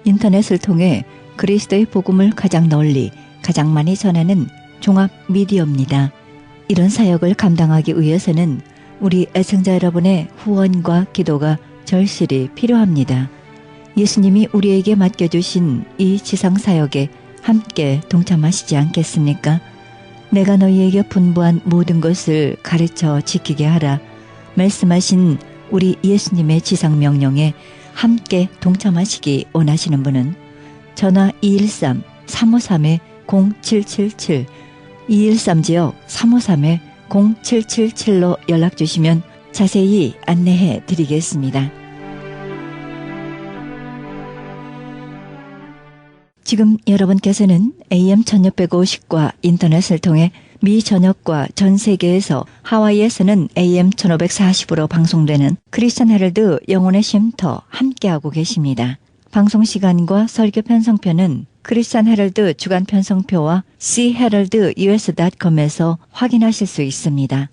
인터넷을 통해 그리스도의 복음을 가장 널리, 가장 많이 전하는 종합 미디어입니다. 이런 사역을 감당하기 위해서는 우리 애청자 여러분의 후원과 기도가 절실히 필요합니다. 예수님이 우리에게 맡겨주신 이 지상사역에 함께 동참하시지 않겠습니까? 내가 너희에게 분부한 모든 것을 가르쳐 지키게 하라 말씀하신 우리 예수님의 지상명령에 함께 동참하시기 원하시는 분은 전화 213-353-0777 213지역 353-0777로 연락주시면 자세히 안내해 드리겠습니다. 지금 여러분께서는 AM 1650과 인터넷을 통해 미 전역과 전 세계에서 하와이에서는 AM 1540으로 방송되는 크리스천 헤럴드 영혼의 쉼터 함께하고 계십니다. 방송 시간과 설교 편성표는 크리스천 헤럴드 주간 편성표와 cheheraldus.com에서 확인하실 수 있습니다.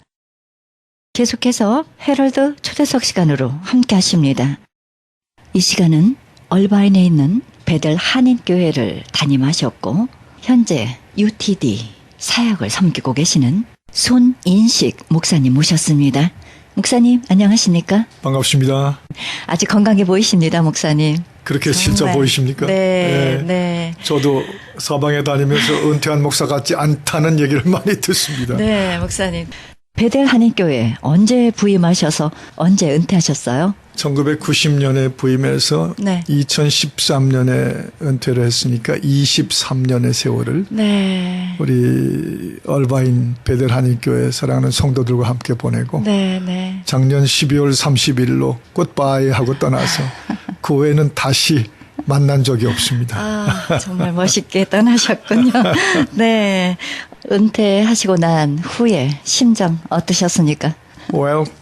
계속해서 헤럴드 초대석 시간으로 함께하십니다. 이 시간은 얼바인에 있는 베델 한인교회를 담임하셨고 현재 UTD 사역을 섬기고 계시는 손인식 목사님 모셨습니다. 목사님 안녕하십니까? 반갑습니다. 아주 건강해 보이십니다, 목사님. 그렇게 진짜 보이십니까? 네, 네. 저도 사방에 다니면서 은퇴한 목사 같지 않다는 얘기를 많이 듣습니다. 네, 목사님. 베델 한인교회 언제 부임하셔서 언제 은퇴하셨어요? 1990년에 부임해서 네. 2013년에 은퇴를 했으니까 23년의 세월을 네. 우리 얼바인 베델 한인교회 사랑하는 성도들과 함께 보내고 네, 네. 작년 12월 30일로 굿바이 하고 떠나서 그 후에는 다시 만난 적이 없습니다. 아, 정말 멋있게 떠나셨군요. 네. 은퇴하시고 난 후에 심정 어떠셨습니까?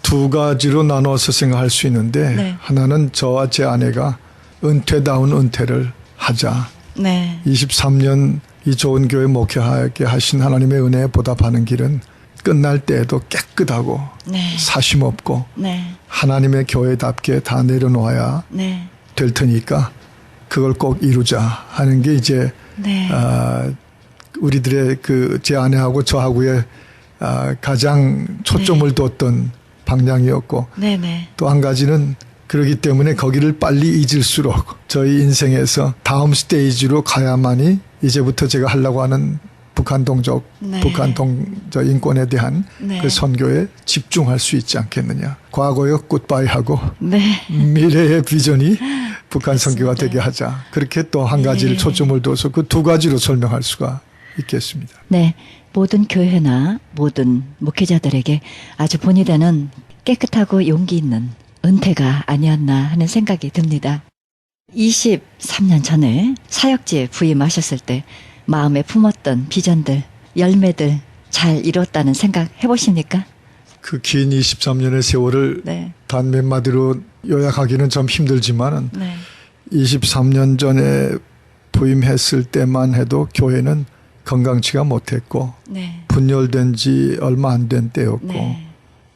두 가지로 나눠서 생각할 수 있는데 네. 하나는 저와 제 아내가 은퇴다운 은퇴를 하자. 네. 23년 이 좋은 교회 목회하게 하신 하나님의 은혜에 보답하는 길은 끝날 때에도 깨끗하고 네. 사심 없고 네. 하나님의 교회답게 다 내려놓아야 네. 될 테니까 그걸 꼭 이루자 하는 게 이제 네. 우리들의 제 아내하고 저하고의 가장 초점을 뒀던 방향이었고 네네. 또 한 가지는 그러기 때문에 거기를 빨리 잊을수록 저희 인생에서 다음 스테이지로 가야만이 이제부터 제가 하려고 하는 북한 동족, 네. 북한 인권에 대한 네. 그 선교에 집중할 수 있지 않겠느냐. 과거의 굿바이하고 네. 미래의 비전이 북한 선교가 맞습니다. 되게 하자. 그렇게 또 한 가지를 네. 초점을 둬서 그 두 가지로 설명할 수가 있겠습니다. 네. 모든 교회나 모든 목회자들에게 아주 본이 되는 깨끗하고 용기 있는 은퇴가 아니었나 하는 생각이 듭니다. 23년 전에 사역지에 부임하셨을 때 마음에 품었던 비전들, 열매들 잘 이뤘다는 생각 해보십니까? 그 긴 23년의 세월을 네. 단 몇 마디로 요약하기는 좀 힘들지만은 네. 23년 전에 부임했을 때만 해도 교회는 건강치가 못했고 네. 분열된 지 얼마 안 된 때였고 네.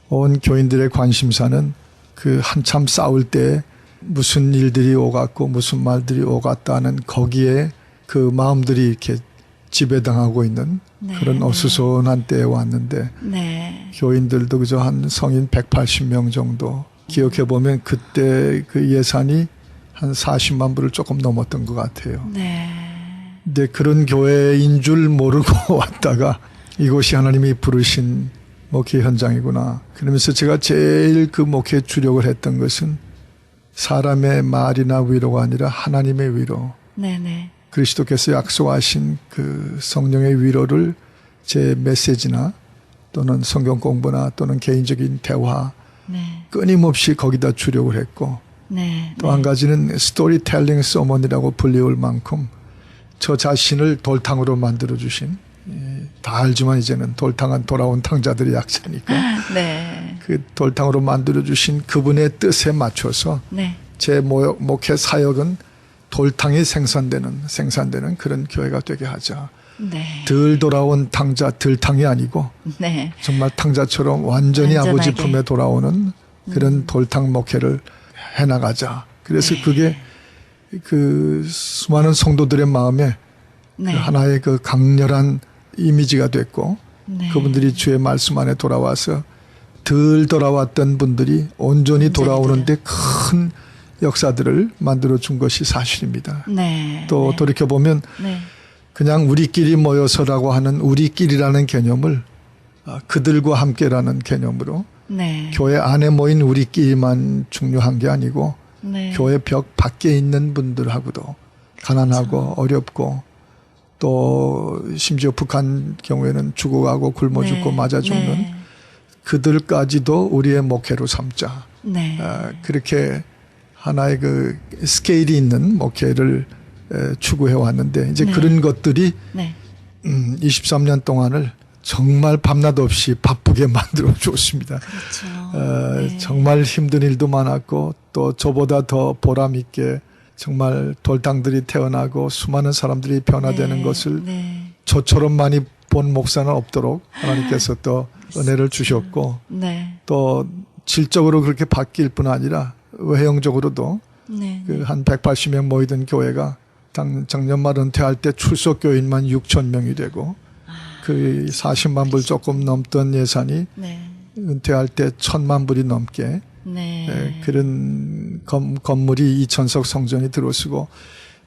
온 교인들의 관심사는 그 한참 싸울 때 무슨 일들이 오갔고 무슨 말들이 오갔다는 거기에 그 마음들이 이렇게 지배당하고 있는 네. 그런 어수선한 때에 왔는데 네. 교인들도 그저 한 성인 180명 정도 기억해보면 그때 그 예산이 한 40만 불을 조금 넘었던 것 같아요. 네. 근데 그런 교회인 줄 모르고 왔다가 이곳이 하나님이 부르신 목회 현장이구나. 그러면서 제가 제일 그 목회에 주력을 했던 것은 사람의 말이나 위로가 아니라 하나님의 위로. 네네. 그리스도께서 약속하신 그 성령의 위로를 제 메시지나 또는 성경 공부나 또는 개인적인 대화 네. 끊임없이 거기다 주력을 했고 네. 또 한 가지는 스토리텔링 서먼이라고 불리울 만큼 저 자신을 돌탕으로 만들어주신 다 알지만 이제는 돌탕은 돌아온 탕자들의 약자니까 네. 그 돌탕으로 만들어주신 그분의 뜻에 맞춰서 네. 제 목회 사역은 돌탕이 생산되는 그런 교회가 되게 하자. 네. 덜 돌아온 탕자, 들탕이 아니고 네. 정말 탕자처럼 완전히 아버지 완전하게. 품에 돌아오는 그런 돌탕 목회를 해나가자. 그래서 네. 그게 그 수많은 성도들의 마음에 네. 그 하나의 그 강렬한 이미지가 됐고 네. 그분들이 주의 말씀 안에 돌아와서 덜 돌아왔던 분들이 온전히 돌아오는데 큰 역사들을 만들어 준 것이 사실입니다. 네. 또 네. 돌이켜보면 네. 그냥 우리끼리 모여서라고 하는 우리끼리라는 개념을 그들과 함께라는 개념으로 네. 교회 안에 모인 우리끼리만 중요한 게 아니고 네. 교회 벽 밖에 있는 분들하고도 가난하고 어렵고 또 심지어 북한 경우에는 죽어가고 굶어 죽고 맞아 죽는 네. 그들까지도 우리의 목회로 삼자. 네. 그렇게 하나의 그 스케일이 있는 목회를 추구해 왔는데 이제 네. 그런 것들이 네. 23년 동안을 정말 밤낮 없이 바쁘게 만들어 줬습니다. 그렇죠. 네. 정말 힘든 일도 많았고 또 저보다 더 보람 있게 정말 돌당들이 태어나고 수많은 사람들이 변화되는 네. 것을 네. 저처럼 많이 본 목사는 없도록 하나님께서 또 은혜를 주셨고 네. 또 질적으로 그렇게 바뀔 뿐 아니라 외형적으로도 네. 그 한 180명 모이던 교회가 작년 말 은퇴할 때 출석 교인만 6천 명이 되고 그 40만 불 조금 넘던 예산이 네. 은퇴할 때 1,000만 불이 넘게 네. 그런 건물이 2천석 성전이 들어서고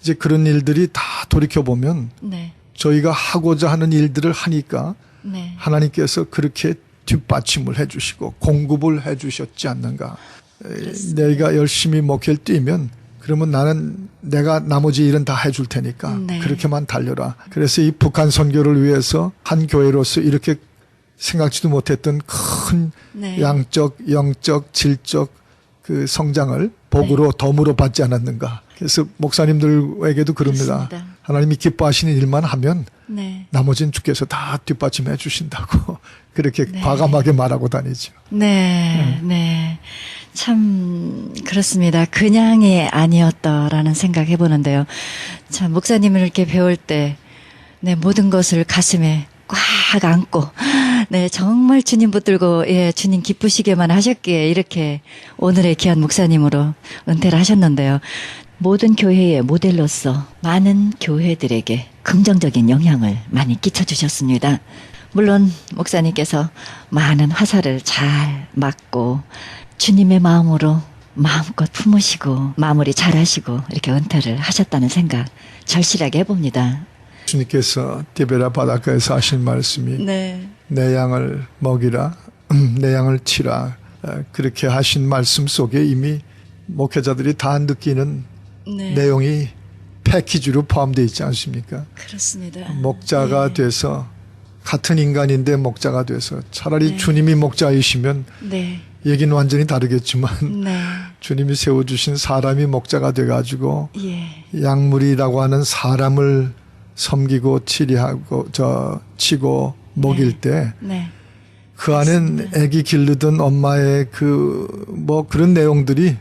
이제 그런 일들이 다 돌이켜 보면 네. 저희가 하고자 하는 일들을 하니까 네. 하나님께서 그렇게 뒷받침을 해주시고 공급을 해주셨지 않는가. 내가 열심히 목회를 뛰면 그러면 나는 내가 나머지 일은 다 해줄 테니까 네. 그렇게만 달려라. 그래서 이 북한 선교를 위해서 한 교회로서 이렇게 생각지도 못했던 큰 네. 양적, 영적, 질적 그 성장을 복으로 덤으로 받지 않았는가. 그래서 목사님들에게도 그럽니다. 그렇습니다. 하나님이 기뻐하시는 일만 하면 네. 나머지는 주께서 다 뒷받침해 주신다고 그렇게 네. 과감하게 말하고 다니죠. 네. 네. 참 그렇습니다. 그냥이 아니었다라는 생각 해보는데요. 참 목사님을 이렇게 배울 때 네, 모든 것을 가슴에 꽉 안고 네, 정말 주님 붙들고 예, 주님 기쁘시게만 하셨기에 이렇게 오늘의 귀한 목사님으로 은퇴를 하셨는데요. 모든 교회의 모델로서 많은 교회들에게 긍정적인 영향을 많이 끼쳐주셨습니다. 물론 목사님께서 많은 화살을 잘 맞고 주님의 마음으로 마음껏 품으시고 마무리 잘하시고 이렇게 은퇴를 하셨다는 생각 절실하게 해봅니다. 주님께서 디베라 바닷가에서 하신 말씀이 네. 내 양을 먹이라 내 양을 치라 그렇게 하신 말씀 속에 이미 목회자들이 다 느끼는 네. 내용이 패키지로 포함되어 있지 않습니까? 그렇습니다. 목자가 네. 돼서 같은 인간인데 목자가 돼서 차라리 네. 주님이 목자이시면 네. 얘기는 완전히 다르겠지만 네. 주님이 세워주신 사람이 목자가 돼가지고 예. 약물이라고 하는 사람을 섬기고 치리하고 치고 먹일 때 네. 그 안엔 애기 기르던 엄마의 뭐 그런 내용들이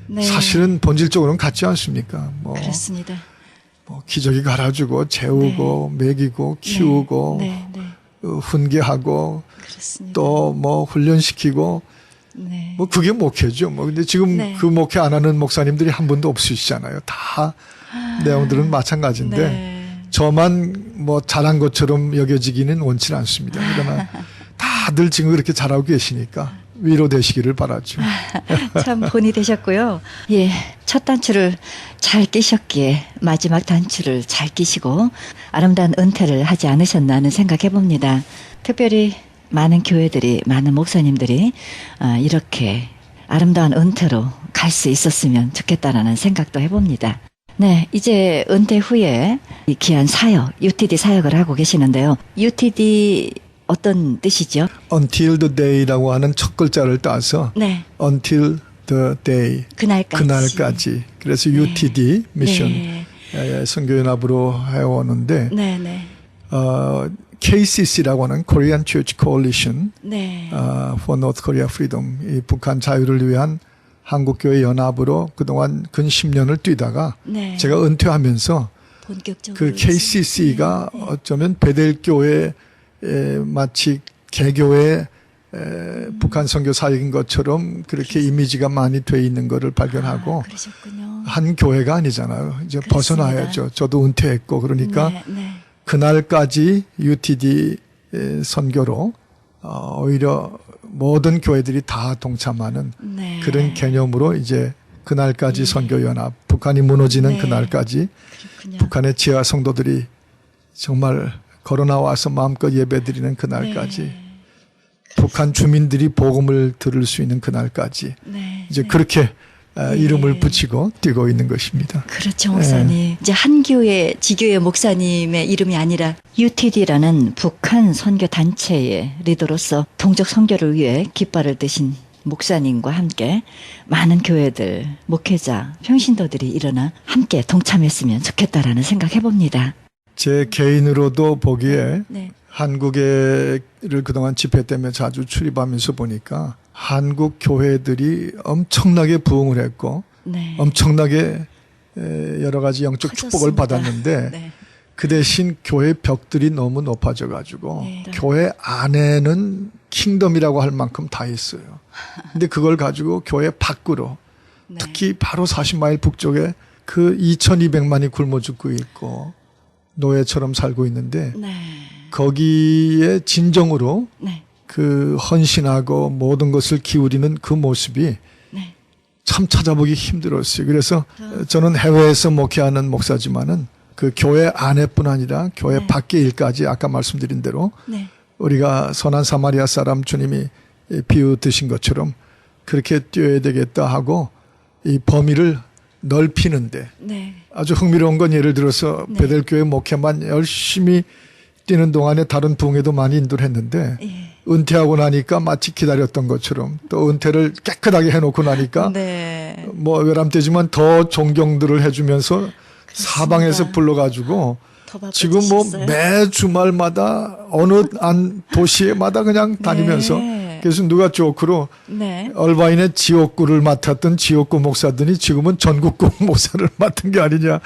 네. 사실은 본질적으로는 같지 않습니까? 그렇습니다. 뭐 기저귀 갈아주고 재우고 먹이고 키우고 네. 네. 훈계하고 그렇습니다. 또 뭐 훈련시키고 네. 뭐 그게 목회죠. 뭐 근데 지금 네. 그 목회 안 하는 목사님들이 한 분도 없으시잖아요. 다 내용들은 마찬가지인데 네. 저만 뭐 잘한 것처럼 여겨지기는 원치는 않습니다. 그러나 다들 지금 그렇게 잘하고 계시니까 위로되시기를 바라죠. 참 본이 되셨고요. 예, 첫 단추를 잘 끼셨기에 마지막 단추를 잘 끼시고 아름다운 은퇴를 하지 않으셨나 하는 생각해 봅니다. 특별히 많은 교회들이 많은 목사님들이 이렇게 아름다운 은퇴로 갈 수 있었으면 좋겠다라는 생각도 해봅니다. 네, 이제 은퇴 후에 이 귀한 사역, UTD 사역을 하고 계시는데요. UTD 어떤 뜻이죠? Until the day라고 하는 첫 글자를 따서 네, Until the day 그날까지. 그래서 UTD 미션 네, 선교연합으로 해오는데 네, 네. KCC라고 하는 Korean Church Coalition 네. for North Korea Freedom 이 북한 자유를 위한 한국교회 연합으로 그동안 근 10년을 뛰다가 네. 제가 은퇴하면서 본격적으로 그 KCC가 어쩌면 베델교회 마치 개교회 북한 선교 사역인 것처럼 그렇게 이미지가 많이 돼 있는 것을 발견하고 그러셨군요. 한 교회가 아니잖아요. 이제 그렇습니다. 벗어나야죠. 저도 은퇴했고 그러니까 네, 네. 그날까지 UTD 선교로 오히려 모든 교회들이 다 동참하는 네. 그런 개념으로 이제 그날까지 선교연합, 북한이 무너지는 네. 그날까지 그렇군요. 북한의 지하 성도들이 정말 걸어 나와서 마음껏 예배드리는 그날까지 네. 북한 주민들이 복음을 들을 수 있는 그날까지 네. 이제 네. 그렇게 이름을 붙이고 뛰고 있는 것입니다. 그렇죠, 목사님. 이제 한 교회, 지교회 목사님의 이름이 아니라 UTD라는 북한 선교 단체의 리더로서 동족 선교를 위해 깃발을 드신 목사님과 함께 많은 교회들, 목회자, 평신도들이 일어나 함께 동참했으면 좋겠다라는 생각해 봅니다. 제 개인으로도 보기에 네. 한국에를 그동안 집회 때문에 자주 출입하면서 보니까 한국 교회들이 엄청나게 부흥을 했고 네. 엄청나게 여러 가지 영적 축복을 커졌습니다. 받았는데 네. 그 대신 교회 벽들이 너무 높아져 가지고 네. 교회 안에는 킹덤이라고 할 만큼 다 있어요. 근데 그걸 가지고 교회 밖으로 네. 특히 바로 40마일 북쪽에 그 2200만이 굶어 죽고 있고 노예처럼 살고 있는데 네. 거기에 진정으로 네. 그 헌신하고 모든 것을 기울이는 그 모습이 네. 참 찾아보기 힘들었어요. 그래서 저는 해외에서 목회하는 목사지만은 그 교회 안에뿐 아니라 교회 네. 밖의 일까지 아까 말씀드린 대로 네. 우리가 선한 사마리아 사람 주님이 비유 드신 것처럼 그렇게 뛰어야 되겠다 하고 이 범위를 넓히는데 네. 아주 흥미로운 건 예를 들어서 네. 베델교회 목회만 열심히 뛰는 동안에 다른 부흥에도 많이 인도를 했는데 예. 은퇴하고 나니까 마치 기다렸던 것처럼 또 은퇴를 깨끗하게 해놓고 나니까 네. 뭐 외람되지만 더 존경들을 해주면서 사방에서 불러가지고 더 지금 뭐 바빠지셨어요? 매 주말마다 어느 안 도시에마다 그냥 다니면서 네. 그래서 누가 조크로 네. 얼바인의 지옥구를 맡았던 지옥구 목사들이 지금은 전국구 목사를 맡은 게 아니냐.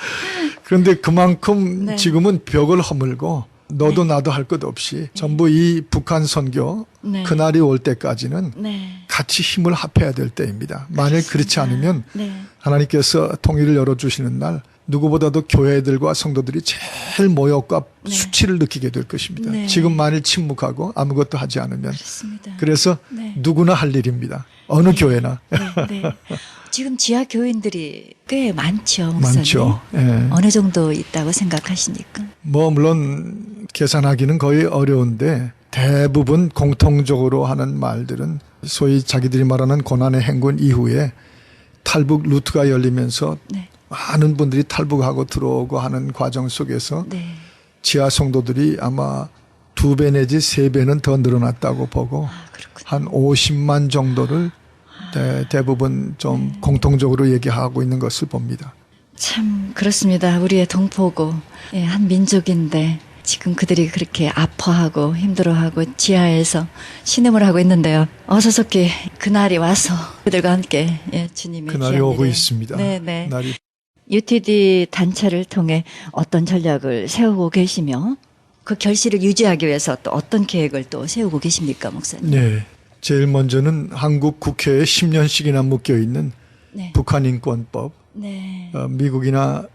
그런데 그만큼 네. 지금은 벽을 허물고 너도 나도 할 것 없이 전부 이 북한 선교 네. 그날이 올 때까지는 네. 같이 힘을 합해야 될 때입니다. 만일 그렇지 않으면 네. 하나님께서 통일을 열어주시는 날 누구보다도 교회들과 성도들이 제일 모욕과 네. 수치를 느끼게 될 것입니다. 네. 지금 만일 침묵하고 아무것도 하지 않으면 그렇습니다. 그래서 네. 누구나 할 일입니다. 어느 교회나 네, 네. 지금 지하 교인들이 꽤 많죠, 목사님. 많죠. 예. 어느 정도 있다고 생각하십니까? 뭐 물론 계산하기는 거의 어려운데 대부분 공통적으로 하는 말들은 소위 자기들이 말하는 고난의 행군 이후에 탈북 루트가 열리면서 네. 많은 분들이 탈북하고 들어오고 하는 과정 속에서 네. 지하 성도들이 아마 2배 내지 3배는 더 늘어났다고 보고 그렇군요. 한 50만 정도를 대부분 좀 공통적으로 얘기하고 있는 것을 봅니다. 참 그렇습니다. 우리의 동포고 예, 한 민족인데 지금 그들이 그렇게 아파하고 힘들어하고 지하에서 신음을 하고 있는데요. 어서속히 그날이 와서 그들과 함께 예, 주님의 그날이 귀한 오고 일에 있습니다. 네네. 날이 UTD 단체를 통해 어떤 전략을 세우고 계시며 그 결실을 유지하기 위해서 또 어떤 계획을 또 세우고 계십니까, 목사님? 네. 제일 먼저는 한국 국회에 10년씩이나 묶여 있는 네. 북한 인권법. 네. 미국이나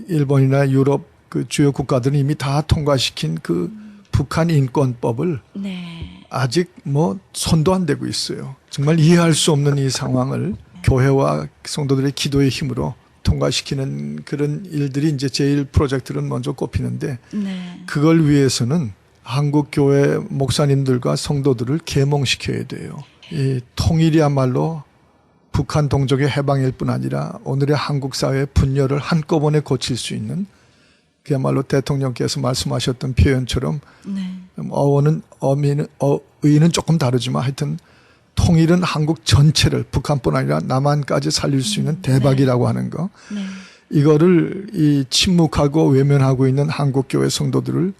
일본이나 유럽 그 주요 국가들은 이미 다 통과시킨 그 북한 인권법을 네. 아직 뭐 손도 안 대고 있어요. 정말 이해할 수 없는 이 상황을 교회와 성도들의 기도의 힘으로 통과시키는 그런 일들이 이제 제일 프로젝트는 먼저 꼽히는데 네. 그걸 위해서는 한국 교회 목사님들과 성도들을 계몽시켜야 돼요. 이 통일이야말로 북한 동족의 해방일 뿐 아니라 오늘의 한국 사회의 분열을 한꺼번에 고칠 수 있는 그야말로 대통령께서 말씀하셨던 표현처럼 네. 의는 조금 다르지만 하여튼 통일은 한국 전체를 북한뿐 아니라 남한까지 살릴 수 있는 대박이라고 하는 거. 네. 이거를 이 침묵하고 외면하고 있는 한국교회 성도들을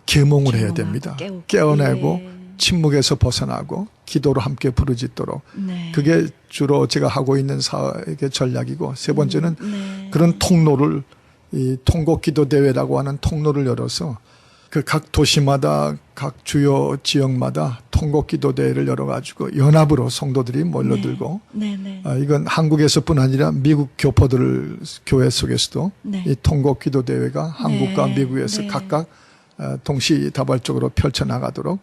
계몽을 해야 됩니다. 깨어내고 예. 침묵에서 벗어나고 기도로 함께 부르짖도록. 네. 그게 주로 제가 하고 있는 사역의 전략이고 세 번째는 네. 그런 통로를 이 통곡기도 대회라고 하는 통로를 열어서 그 각 도시마다 각 주요 지역마다 통곡기도대회를 열어가지고 연합으로 성도들이 몰려들고 네, 네. 이건 한국에서뿐 아니라 미국 교포들 교회 속에서도 네. 이 통곡기도대회가 한국과 미국에서 네. 각각 동시다발적으로 펼쳐나가도록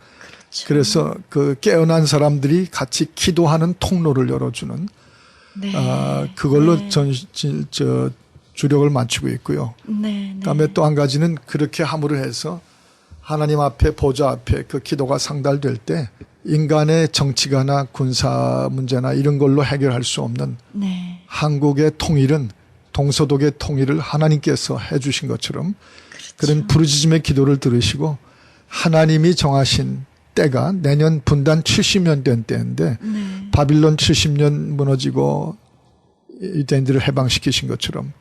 그래서 그 깨어난 사람들이 같이 기도하는 통로를 열어주는 네. 그걸로 네. 주력을 맞추고 있고요. 네. 그다음에 또 한 가지는 그렇게 함으로 해서 하나님 앞에 보좌 앞에 그 기도가 상달될 때 인간의 정치가나 군사 문제나 이런 걸로 해결할 수 없는 네. 한국의 통일은 동서독의 통일을 하나님께서 해주신 것처럼 그런 부르짖음의 기도를 들으시고 하나님이 정하신 때가 내년 분단 70년 된 때인데 네. 바빌론 70년 무너지고 유대인들을 해방시키신 것처럼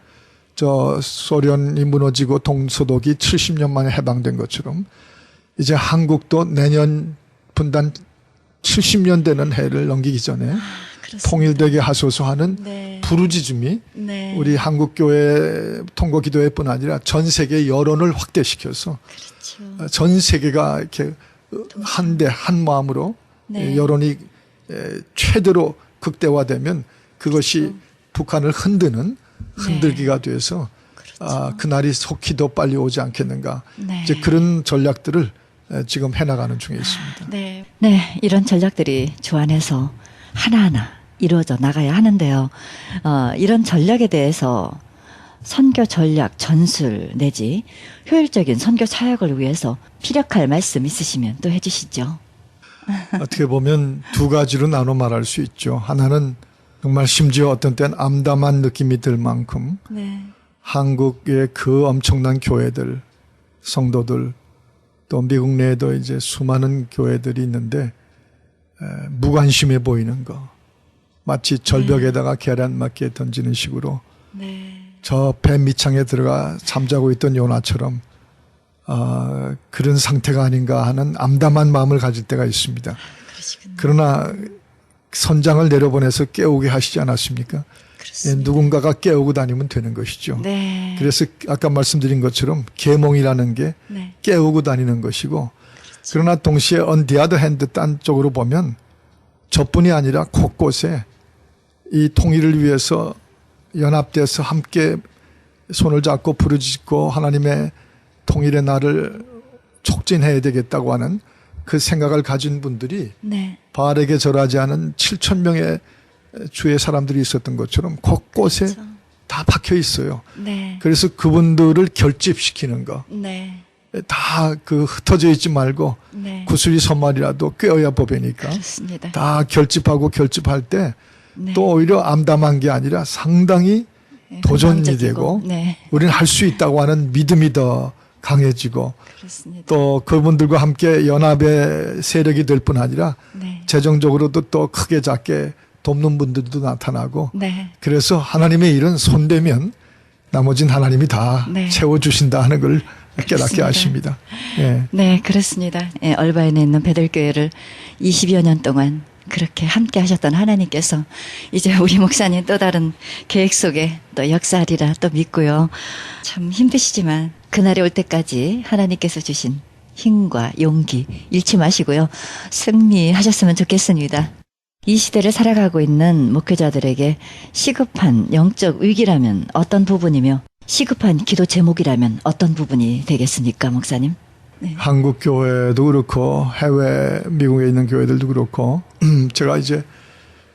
저 소련이 무너지고 동서독이 70년 만에 해방된 것처럼 이제 한국도 내년 분단 70년 되는 해를 넘기기 전에 통일되게 하소서 하는 네. 부르짖음이 네. 우리 한국교회 통곡기도회뿐 아니라 전 세계 여론을 확대시켜서 그렇죠. 전 세계가 이렇게 한데 한 마음으로 네. 여론이 최대로 극대화되면 그것이 북한을 흔들기가 돼서 그날이 속히 더 빨리 오지 않겠는가. 네. 이제 그런 전략들을 지금 해나가는 중에 있습니다. 네. 네, 이런 전략들이 주 안에서 하나하나 이루어져 나가야 하는데요. 이런 전략에 대해서 선교 전략 전술 내지 효율적인 선교 사역을 위해서 피력할 말씀 있으시면 또 해주시죠. 어떻게 보면 두 가지로 나눠 말할 수 있죠. 하나는 정말 심지어 어떤 때는 암담한 느낌이 들 만큼 네. 한국의 그 엄청난 교회들, 성도들, 또 미국 내에도 이제 수많은 교회들이 있는데 무관심해 보이는 거. 마치 절벽에다가 계란 맞게 던지는 식으로 네. 저 배 밑창에 들어가 잠자고 있던 요나처럼 그런 상태가 아닌가 하는 암담한 마음을 가질 때가 있습니다. 그러시군요. 그러나 선장을 내려보내서 깨우게 하시지 않았습니까? 그렇습니다. 누군가가 깨우고 다니면 되는 것이죠. 네. 그래서 아까 말씀드린 것처럼 계몽이라는 게 네. 깨우고 다니는 것이고 그러나 동시에 on the other hand 딴 쪽으로 보면 저뿐이 아니라 곳곳에 이 통일을 위해서 연합돼서 함께 손을 잡고 부르짖고 하나님의 통일의 날을 촉진해야 되겠다고 하는 그 생각을 가진 분들이 네. 바알에게 절하지 않은 7천 명의 주의 사람들이 있었던 것처럼 곳곳에 그렇죠. 다 박혀 있어요. 네. 그래서 그분들을 결집시키는 거. 네. 다 흩어져 있지 말고 네. 구슬이 선말이라도 꿰어야 법이니까 그렇습니다. 다 결집할 때 또 네. 오히려 암담한 게 아니라 상당히 네, 도전이 긍정적이고. 되고 네. 우리는 할 수 있다고 하는 믿음이 더 강해지고 그렇습니다. 또 그분들과 함께 연합의 세력이 될 뿐 아니라 네. 재정적으로도 또 크게 작게 돕는 분들도 나타나고 네. 그래서 하나님의 일은 손대면 나머지는 하나님이 다 네. 채워주신다 하는 걸 깨닫게 그렇습니다. 하십니다. 예. 네, 그렇습니다. 예, 얼바인에 있는 베들교회를 20여 년 동안 그렇게 함께 하셨던 하나님께서 이제 우리 목사님 또 다른 계획 속에 또 역사하리라 또 믿고요. 참 힘드시지만 그날이 올 때까지 하나님께서 주신 힘과 용기 잃지 마시고요. 승리하셨으면 좋겠습니다. 이 시대를 살아가고 있는 목회자들에게 시급한 영적 위기라면 어떤 부분이며 시급한 기도 제목이라면 어떤 부분이 되겠습니까, 목사님? 네. 한국 교회도 그렇고 해외 미국에 있는 교회들도 그렇고 제가 이제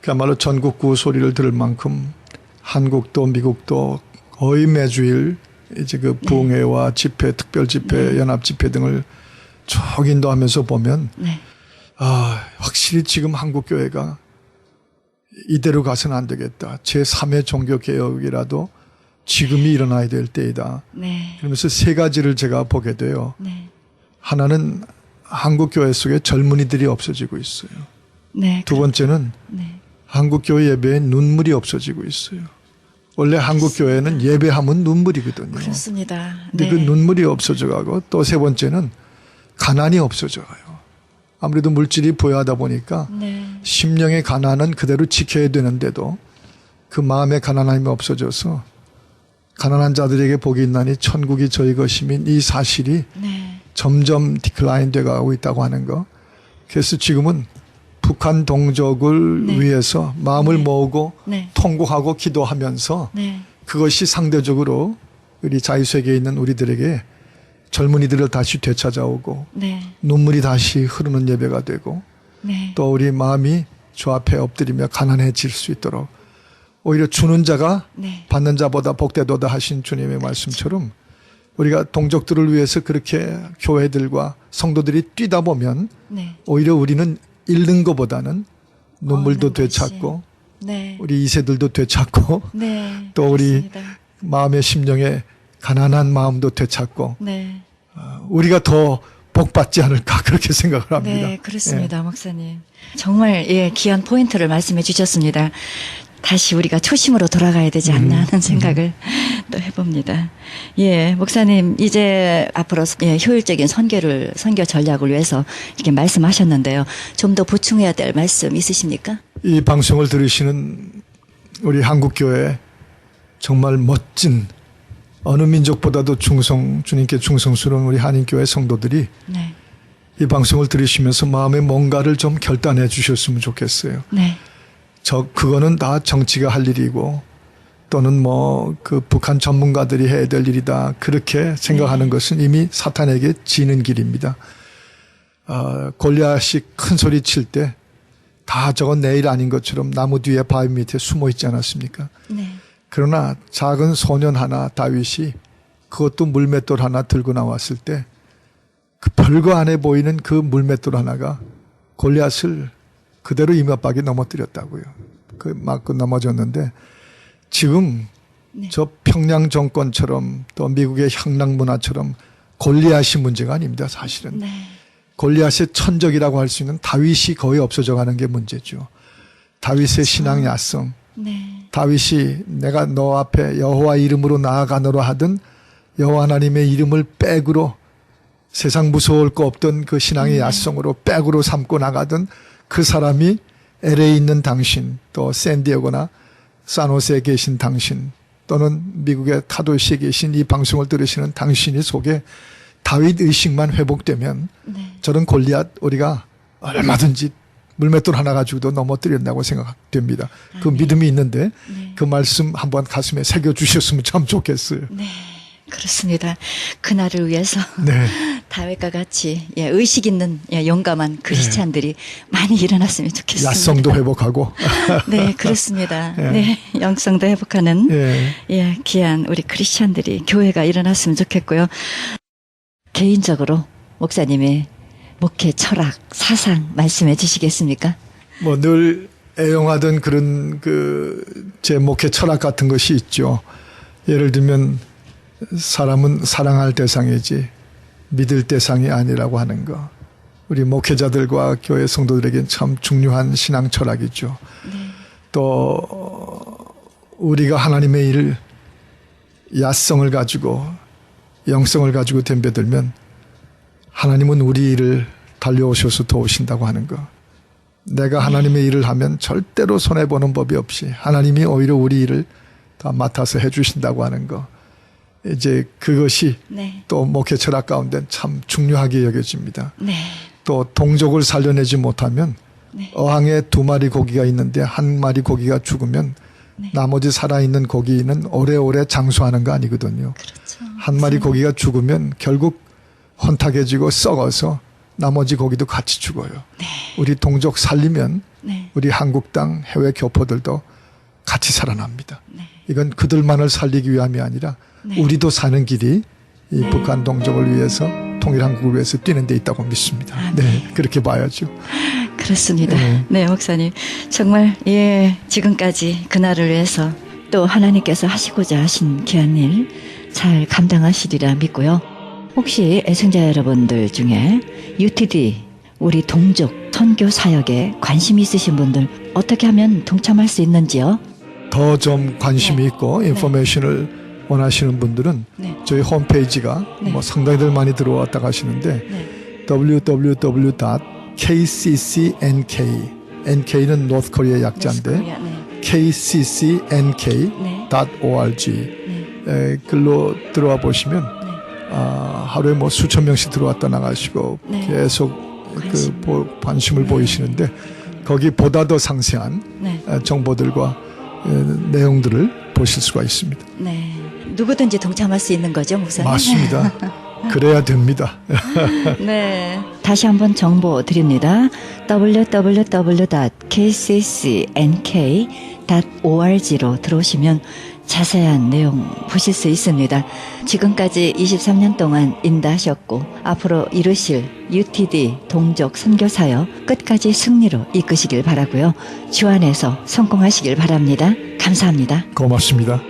그야말로 전국구 소리를 들을 만큼 한국도 미국도 거의 매주일 이제 그 부흥회와 집회, 특별 집회, 연합 집회 등을 쭉 인도하면서 보면 네. 확실히 지금 한국 교회가 이대로 가서는 안 되겠다. 제3의 종교 개혁이라도 지금이 일어나야 될 때이다. 네. 그러면서 세 가지를 제가 보게 돼요. 네. 하나는 한국 교회 속에 젊은이들이 없어지고 있어요. 네. 두 번째는 네. 한국 교회 예배에 눈물이 없어지고 있어요. 원래 한국 교회는 예배하면 눈물이거든요. 그렇습니다. 근데 네. 그 눈물이 없어져 가고 또 세 번째는 가난이 없어져 가요. 아무래도 물질이 부여하다 보니까 네. 심령의 가난은 그대로 지켜야 되는데도 그 마음의 가난함이 없어져서 가난한 자들에게 복이 있나니 천국이 저희 것이민 이 사실이 네. 점점 디클라인 돼가고 있다고 하는 거. 그래서 지금은 북한 동족을 네. 위해서 마음을 네. 모으고 네. 통곡하고 기도하면서 네. 그것이 상대적으로 우리 자유세계에 있는 우리들에게 젊은이들을 다시 되찾아오고 네. 눈물이 다시 흐르는 예배가 되고 네. 또 우리 마음이 주 앞에 엎드리며 가난해질 수 있도록 오히려 주는 자가 네. 받는 자보다 복되도다 하신 주님의 말씀처럼 우리가 동족들을 위해서 그렇게 교회들과 성도들이 뛰다 보면 네. 오히려 우리는 잃는 것보다는 눈물도 얻는 것이. 되찾고 네. 우리 이세들도 되찾고 네. 또 우리 그렇습니다. 마음의 심령에 가난한 마음도 되찾고 네. 우리가 더 복받지 않을까 그렇게 생각을 합니다. 네, 그렇습니다, 목사님. 정말 예, 귀한 포인트를 말씀해 주셨습니다. 다시 우리가 초심으로 돌아가야 되지 않나 하는 생각을 또 해봅니다. 예, 목사님 이제 앞으로 예, 효율적인 선교 전략을 위해서 이렇게 말씀하셨는데요. 좀 더 보충해야 될 말씀 있으십니까? 이 방송을 들으시는 우리 한국교회 정말 멋진 어느 민족보다도 주님께 충성스러운 우리 한인교회 성도들이 네, 이 방송을 들으시면서 마음에 뭔가를 좀 결단해 주셨으면 좋겠어요. 네, 그거는 다 정치가 할 일이고 또는 그 북한 전문가들이 해야 될 일이다. 그렇게 생각하는 것은 이미 사탄에게 지는 길입니다. 골리앗이 큰 소리 칠 때 다 저건 내 일 아닌 것처럼 나무 뒤에 바위 밑에 숨어 있지 않았습니까? 네, 그러나 작은 소년 하나 다윗이 그것도 물맷돌 하나 들고 나왔을 때 그 별거 안에 보이는 그 물맷돌 하나가 골리앗을 그대로 이마박에 넘어뜨렸다고요. 맞고 넘어졌는데 지금 네. 저 평양 정권처럼 또 미국의 향락 문화처럼 골리앗이 문제가 아닙니다. 사실은. 네, 골리앗의 천적이라고 할 수 있는 다윗이 거의 없어져 가는 게 문제죠. 다윗의 신앙 야성. 네, 다윗이 내가 너 앞에 여호와 이름으로 나아가노라 하던 여호와 하나님의 이름을 백으로 세상 무서울 거 없던 그 신앙의 야성으로 백으로 삼고 나가던 그 사람이 LA에 있는 당신 또 샌디에고나 산호세에 계신 당신 또는 미국의 타도시에 계신 이 방송을 들으시는 당신이 속에 다윗 의식만 회복되면 네. 저런 골리앗 우리가 얼마든지 물맷돌 하나 가지고도 넘어뜨린다고 생각됩니다. 그 믿음이 있는데 네. 그 말씀 한번 가슴에 새겨주셨으면 참 좋겠어요. 네, 그렇습니다. 그날을 위해서 네. 다윗과 같이 예, 의식 있는 예, 용감한 크리스찬들이 많이 일어났으면 좋겠습니다. 야성도 회복하고 네, 그렇습니다. 예. 네, 영성도 회복하는 예. 예, 귀한 우리 크리스찬들이 교회가 일어났으면 좋겠고요. 개인적으로 목사님의 목회 철학, 사상 말씀해 주시겠습니까? 뭐 늘 애용하던 그런 제 목회 철학 같은 것이 있죠. 예를 들면 사람은 사랑할 대상이지 믿을 대상이 아니라고 하는 거. 우리 목회자들과 교회 성도들에겐 참 중요한 신앙 철학이죠. 네. 또 우리가 하나님의 일을 야성을 가지고 영성을 가지고 덤벼들면 하나님은 우리 일을 달려오셔서 도우신다고 하는 거. 내가 하나님의 일을 하면 절대로 손해보는 법이 없이 하나님이 오히려 우리 일을 다 맡아서 해주신다고 하는 거. 이제 그것이 네. 또 목회 철학 가운데 참 중요하게 여겨집니다. 네. 또 동족을 살려내지 못하면 네. 어항에 2마리 고기가 있는데 1마리 고기가 죽으면 네. 나머지 살아있는 고기는 오래오래 장수하는 거 아니거든요. 그렇죠. 1마리 고기가 죽으면 결국 혼탁해지고 썩어서 나머지 고기도 같이 죽어요. 네. 우리 동족 살리면 네. 우리 한국 땅 해외 교포들도 같이 살아납니다. 네. 이건 그들만을 살리기 위함이 아니라 네. 우리도 사는 길이 이 북한 동족을 위해서 통일한국을 위해서 뛰는 데 있다고 믿습니다. 아, 네, 그렇게 봐야죠. 그렇습니다. 네. 네, 목사님. 정말, 예, 지금까지 그날을 위해서 또 하나님께서 하시고자 하신 귀한 일 잘 감당하시리라 믿고요. 혹시 애청자 여러분들 중에 UTD, 우리 동족 선교 사역에 관심 있으신 분들 어떻게 하면 동참할 수 있는지요? 더 좀 관심이 네. 있고 네. 인포메이션을 원하시는 분들은 네. 저희 홈페이지가 네. 뭐 상당히들 많이 들어왔다 가시는데 네. www.kccnk NK는 North Korea 약자인데 노스코리아, 네. kccnk.org 네. 네. 글로 들어와 보시면 하루에 뭐 수천 명씩 들어왔다 나가시고 네. 계속 관심을 보이시는데 거기 보다 더 상세한 네. 정보들과 내용들을 보실 수가 있습니다. 네. 누구든지 동참할 수 있는 거죠, 목사님? 맞습니다. 그래야 됩니다. 네. 다시 한번 정보 드립니다. www.kccnk.org로 들어오시면 자세한 내용 보실 수 있습니다. 지금까지 23년 동안 인도하셨고 앞으로 이루실 UTD 동족 선교사역 끝까지 승리로 이끄시길 바라고요. 주 안에서 성공하시길 바랍니다. 감사합니다. 고맙습니다.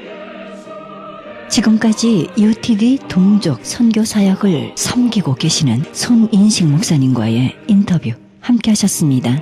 지금까지 UTD 동족 선교사역을 섬기고 계시는 손인식 목사님과의 인터뷰 함께 하셨습니다.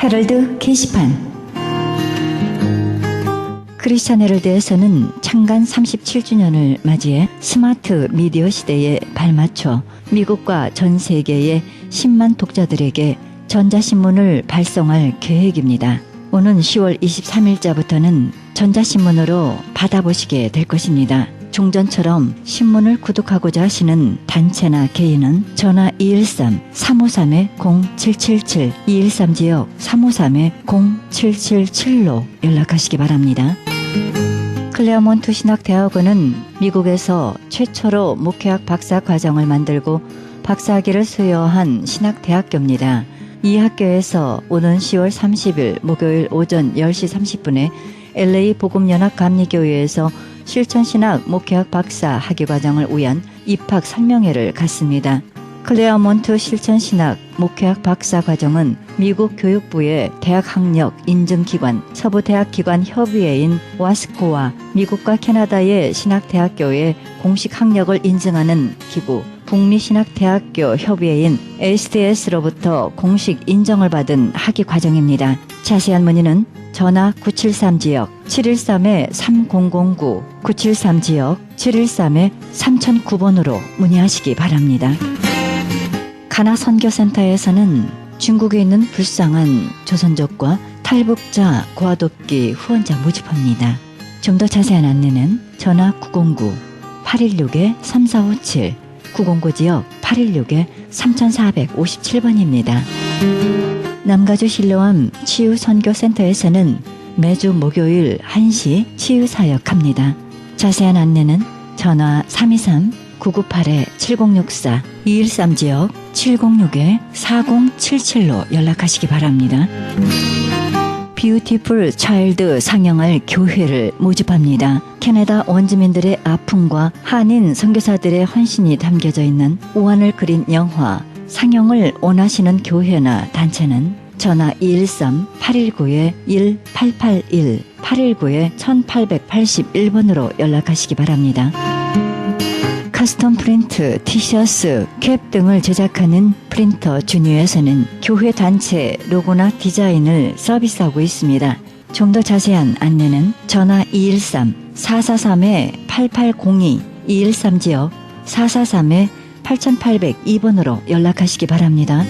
헤럴드 게시판. 크리스찬 헤럴드에서는 창간 37주년을 맞이해 스마트 미디어 시대에 발맞춰 미국과 전 세계의 10만 독자들에게 전자신문을 발송할 계획입니다. 오는 10월 23일자부터는 전자신문으로 받아보시게 될 것입니다. 종전처럼 신문을 구독하고자 하시는 단체나 개인은 전화 213-353-0777, 213지역 353-0777로 연락하시기 바랍니다. 클레어몬트 신학대학원은 미국에서 최초로 목회학 박사 과정을 만들고 박사학위를 수여한 신학대학교입니다. 이 학교에서 오는 10월 30일 목요일 오전 10시 30분에 LA 복음연합감리교회에서 실천신학 목회학 박사 학위과정을 위한 입학 설명회를 갖습니다. 클레어몬트 실천신학 목회학 박사 과정은 미국 교육부의 대학학력 인증기관 서부대학기관 협의회인 와스코와 미국과 캐나다의 신학대학교의 공식 학력을 인증하는 기구 북미신학대학교 협의회인 SDS로부터 공식 인정을 받은 학위과정입니다. 자세한 문의는 전화 973지역 713-3009, 973지역 713-3009번으로 문의하시기 바랍니다. 가나 선교센터에서는 중국에 있는 불쌍한 조선족과 탈북자 고아돕기 후원자 모집합니다. 좀 더 자세한 안내는 전화 909-816-3457, 909지역 816-3457번입니다. 남가주 실로암 치유선교센터에서는 매주 목요일 1시 치유사역합니다. 자세한 안내는 전화 323-998-7064, 213지역 706-4077로 연락하시기 바랍니다. 뷰티풀 차일드 상영할 교회를 모집합니다. 캐나다 원주민들의 아픔과 한인 선교사들의 헌신이 담겨져 있는 우환을 그린 영화 상영을 원하시는 교회나 단체는 전화 213-819-1881, 819-1881번으로 연락하시기 바랍니다. 커스텀 프린트, 티셔츠, 캡 등을 제작하는 프린터 주니어에서는 교회 단체 로고나 디자인을 서비스하고 있습니다. 좀 더 자세한 안내는 전화 213-443-8802, 213지역 443-8802번으로 연락하시기 바랍니다.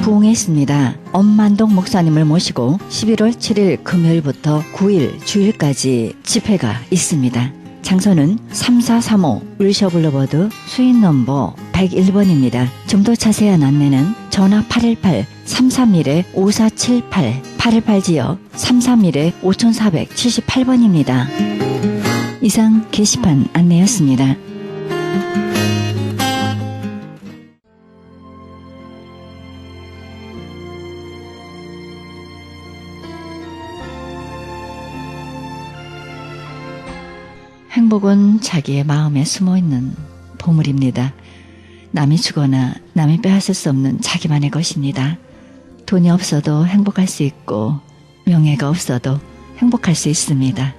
부흥했습니다. 엄만동 목사님을 모시고 11월 7일 금요일부터 9일 주일까지 집회가 있습니다. 장소는 3435 윌셔 블루버드 수인 넘버 101번입니다. 좀 더 자세한 안내는 전화 818-331-5478 818지역 331-5478번입니다. 이상 게시판 안내였습니다. 행복은 자기의 마음에 숨어있는 보물입니다. 남이 주거나 남이 빼앗을 수 없는 자기만의 것입니다. 돈이 없어도 행복할 수 있고 명예가 없어도 행복할 수 있습니다.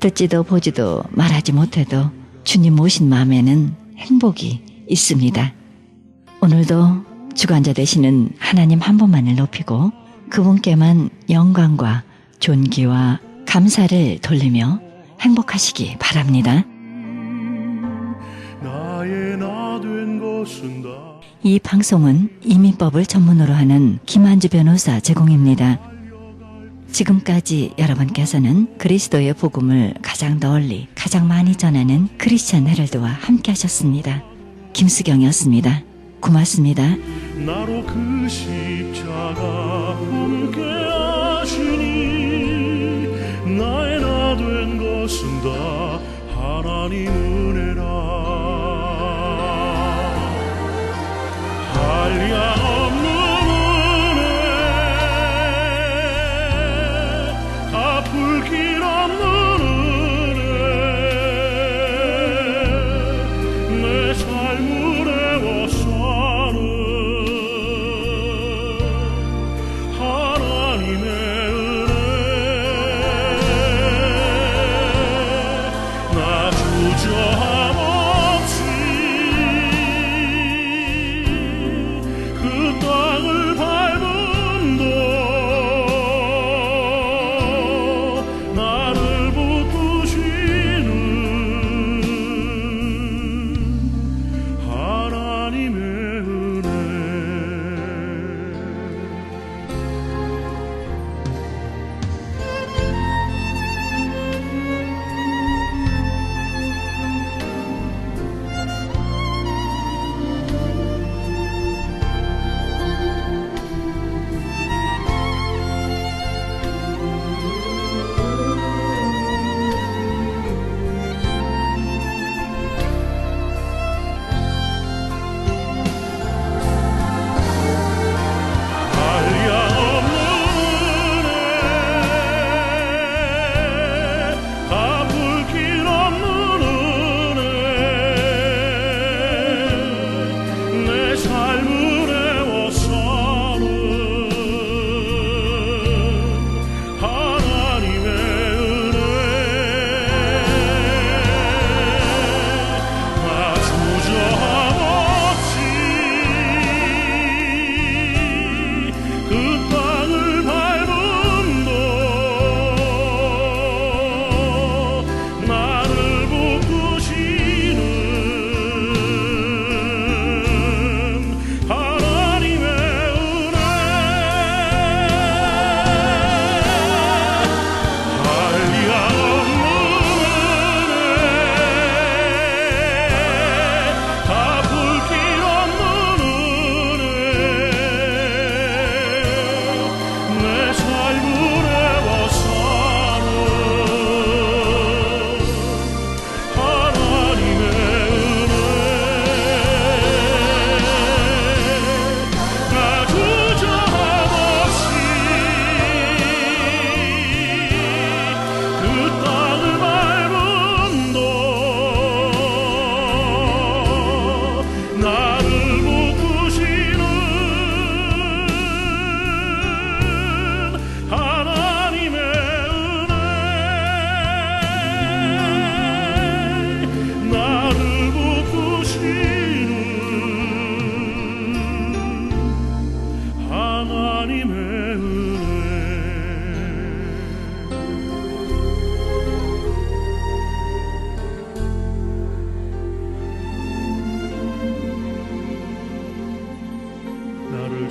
듣지도 보지도 말하지 못해도 주님 모신 마음에는 행복이 있습니다. 오늘도 주관자 되시는 하나님 한 분만을 높이고 그분께만 영광과 존귀와 감사를 돌리며 행복하시기 바랍니다. 이 방송은 이민법을 전문으로 하는 김한주 변호사 제공입니다. 지금까지 여러분께서는 그리스도의 복음을 가장 널리 가장 많이 전하는 크리스천 헤럴드와 함께 하셨습니다. 김수경이었습니다. 고맙습니다. 나로 그 십자가 함께 하시니 나의 나 된 것은 다 하나님 은혜라. 한량 없는 은혜, 갚을 길 없는 은혜, 내 삶을 애워싸는 하나님의 은혜. 나 주저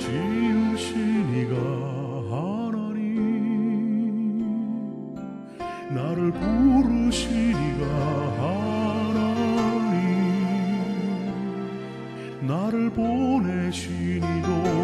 지으시니가 하나님, 나를 부르시니가 하나님, 나를 보내시니도